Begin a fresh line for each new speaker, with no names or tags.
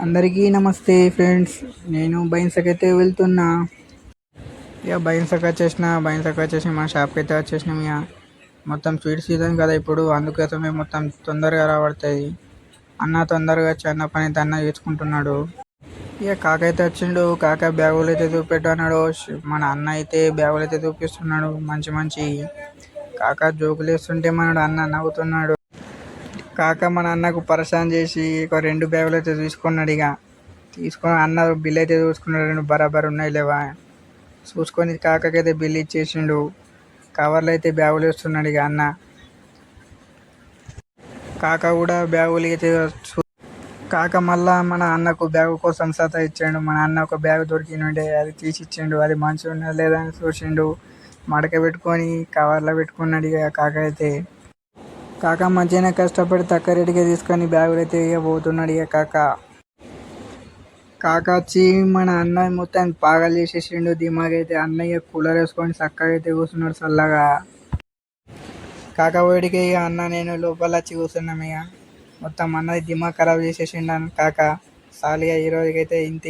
అందరికీ నమస్తే ఫ్రెండ్స్. నేను బైన్సకైతే వెళ్తున్నా. ఇక బైన్సక్ వచ్చేసి మా షాప్కి అయితే వచ్చేసినాం. ఇక మొత్తం స్వీట్ సీజన్ కదా ఇప్పుడు, అందుకోసమే మొత్తం తొందరగా రాబడతాయి. అన్న తొందరగా వచ్చి అన్న పని అన్న చేసుకుంటున్నాడు. ఇక కాక అయితే వచ్చిండు. కాక బ్యాగులు అయితే చూపెట్టన్నాడు. మన అన్న అయితే బ్యాగులు అయితే చూపిస్తున్నాడు. మంచి మంచి కాక జోకులు వేస్తుంటే మనడు అన్న నవ్వుతున్నాడు. కాక మన అన్నకు పరేషాన్ చేసి ఒక 2 బ్యాగులు అయితే తీసుకున్నాడు. ఇక తీసుకొని అన్న బిల్ అయితే చూసుకున్నాడు. 2 బరాబర్ ఉన్నాయి లేవా చూసుకొని కాకకైతే బిల్ ఇచ్చేసిండు. కవర్లు అయితే బ్యాగులు వేస్తున్నాడు. ఇక అన్న కాక కూడా బ్యాగులు అయితే కాక మళ్ళా మన అన్నకు బ్యాగు కోసం సతా ఇచ్చాడు. మన అన్న ఒక బ్యాగ్ దొరికినుండే అది తీసి ఇచ్చిండు. అది మంచిగా ఉన్నది లేదా అని చూసిండు. మడక పెట్టుకొని కవర్లో పెట్టుకున్నాడు. ఇక కాక అయితే కాక మంచిగానే కష్టపడి తక్కువ రేటుగా తీసుకొని బ్యాగులు అయితే పోతున్నాడు. ఇక కాక వచ్చి మన అన్న మొత్తం పాగలు చేసేసిండు. దిమాగ్ అయితే అన్నయ్య కూలర్ వేసుకొని చక్కగా అయితే కూర్చున్నాడు చల్లగా. కాక వేడికి ఇక అన్న నేను లోపల వచ్చి కూర్చున్నాం. ఇక మొత్తం అన్నది దిమాగ్ ఖరాబ్ చేసేసిండు కాక. సాలిగా ఈ రోజుకైతే ఇంత.